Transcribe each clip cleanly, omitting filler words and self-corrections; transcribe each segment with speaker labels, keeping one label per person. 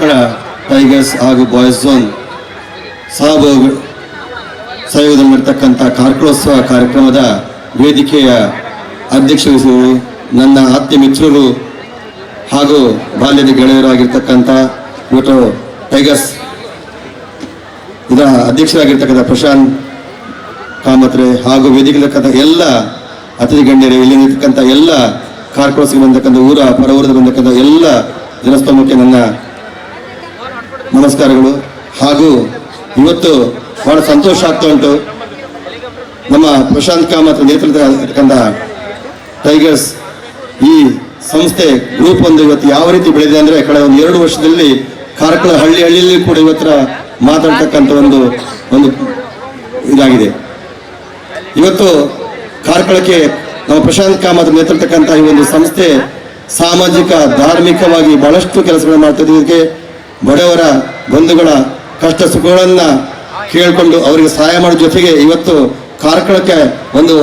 Speaker 1: Karkala tigers ಹಾಗೂ boys zone ಸಹಯೋಗದಲ್ಲಿರ್ತಕ್ಕಂಥ ಕಾರ್ಕಳೋತ್ಸವ ಕಾರ್ಯಕ್ರಮದ ವೇದಿಕೆಯ ಅಧ್ಯಕ್ಷರು, ನನ್ನ ಆತ್ಮೀಯ ಮಿತ್ರರು ಹಾಗೂ ಬಾಲ್ಯದ ಗೆಳೆಯರಾಗಿರ್ತಕ್ಕಂಥ ಇವತ್ತು ಟೈಗರ್ಸ್ ಇದರ ಅಧ್ಯಕ್ಷರಾಗಿರ್ತಕ್ಕಂಥ ಪ್ರಶಾಂತ್ ಕಾಮತ್ರೆ ಹಾಗೂ ವೇದಿಕೆಯಲ್ಲಿರ್ತಕ್ಕಂಥ ಎಲ್ಲ ಅತಿಥಿ ಗಣ್ಯರು, ಇಲ್ಲಿರ್ತಕ್ಕಂಥ ಎಲ್ಲ ಕಾರ್ಕಳೋತ್ಸವ ಬಂದಕ್ಕಂಥ ಊರ ಪರವೂರದ ಬಂದಕ್ಕಂಥ ಎಲ್ಲ ಜನಸ್ತೋಮಕ್ಕೆ ನನ್ನ ನಮಸ್ಕಾರಗಳು. ಹಾಗೂ ಇವತ್ತು ಬಹಳ ಸಂತೋಷ ಆಗ್ತಾ ಉಂಟು. ನಮ್ಮ ಪ್ರಶಾಂತ್ ಕಾಮತ್ ನೇತೃತ್ವದ ಟೈಗರ್ಸ್ ಈ ಸಂಸ್ಥೆ ಗ್ರೂಪ್ ಒಂದು ಇವತ್ತು ಯಾವ ರೀತಿ ಬೆಳೆದಿದೆ ಅಂದರೆ ಕಳೆದ ಒಂದು 2 ವರ್ಷದಲ್ಲಿ ಕಾರ್ಕಳ ಹಳ್ಳಿಯಲ್ಲಿ ಕೂಡ ಇವತ್ತರ ಮಾತಾಡ್ತಕ್ಕಂಥ ಒಂದು ಇದಾಗಿದೆ. ಇವತ್ತು ಕಾರ್ಕಳಕ್ಕೆ ನಮ್ಮ ಪ್ರಶಾಂತ್ ಕಾಮತ್ ನೇತೃತ್ವಕ್ಕಂಥ ಈ ಒಂದು ಸಂಸ್ಥೆ ಸಾಮಾಜಿಕ ಧಾರ್ಮಿಕವಾಗಿ ಬಹಳಷ್ಟು ಕೆಲಸಗಳನ್ನು ಮಾಡ್ತಿದೆ. ಇದಕ್ಕೆ ಬಡವರ ಬಂಧುಗಳ ಕಷ್ಟ ಸುಖಗಳನ್ನ ಕೇಳಿಕೊಂಡು ಅವರಿಗೆ ಸಹಾಯ ಮಾಡೋ ಜೊತೆಗೆ ಇವತ್ತು ಕಾರ್ಕಳಕ್ಕೆ ಒಂದು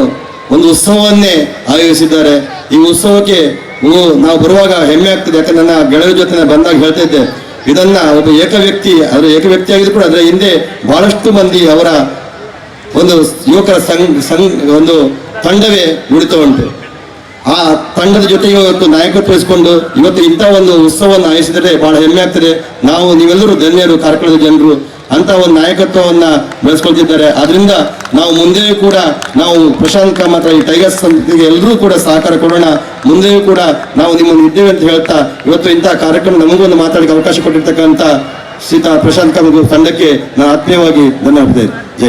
Speaker 1: ಉತ್ಸವವನ್ನೇ ಆಯೋಜಿಸಿದ್ದಾರೆ. ಈ ಉತ್ಸವಕ್ಕೆ ನಾವು ಬರುವಾಗ ಹೆಮ್ಮೆ ಆಗ್ತದೆ. ಯಾಕಂದ್ರೆ ನನ್ನ ಗೆಳೆಯರ ಜೊತೆ ಬಂದಾಗ ಹೇಳ್ತಾ ಇದ್ದೆ, ಇದನ್ನ ಒಬ್ಬ ಏಕ ವ್ಯಕ್ತಿ ಆಗಿದ್ರು ಕೂಡ ಅದರ ಹಿಂದೆ ಬಹಳಷ್ಟು ಮಂದಿ ಅವರ ಒಂದು ಯುವಕರ ಒಂದು ತಂಡವೇ ಉಳಿತಾ ಉಂಟು. ಆ ತಂಡದ ಜೊತೆಗೆ ಇವತ್ತು ನಾಯಕತ್ವ ವಹಿಸಿಕೊಂಡು ಇವತ್ತು ಇಂಥ ಒಂದು ಉತ್ಸವವನ್ನು ಆಯೋಜಿಸಿದರೆ ಬಹಳ ಹೆಮ್ಮೆ ಆಗ್ತದೆ. ನೀವೆಲ್ಲರೂ ಧನ್ಯರು, ಕಾರ್ಕಳದ ಜನರು ಅಂತ ಒಂದು ನಾಯಕತ್ವವನ್ನ ಬೆಳೆಸ್ಕೊಳ್ತಿದ್ದಾರೆ. ಆದ್ರಿಂದ ನಾವು ಮುಂದೆಯೂ ಕೂಡ ನಾವು ಪ್ರಶಾಂತ್ ಕಾಮತ್ ಈ ಟೈಗರ್ಸ್ ಸಂಸ್ಥೆಗೆ ಎಲ್ಲರೂ ಕೂಡ ಸಹಕಾರ ಕೊಡೋಣ. ಮುಂದೆಯೂ ಕೂಡ ನಾವು ನಿಮ್ಮನ್ನು ಇದ್ದೇವೆ ಅಂತ ಹೇಳ್ತಾ ಇವತ್ತು ಇಂತಹ ಕಾರ್ಯಕ್ರಮ ನಮಗೂ ಒಂದು ಮಾತಾಡಲಿಕ್ಕೆ ಅವಕಾಶ ಕೊಟ್ಟಿರ್ತಕ್ಕಂಥ ಶ್ರೀತಾ ಪ್ರಶಾಂತ್ ಕಾಮತ್ ತಂಡಕ್ಕೆ ನಾನು ಆತ್ಮೀಯವಾಗಿ ಧನ್ಯವಾದ. ಜೈ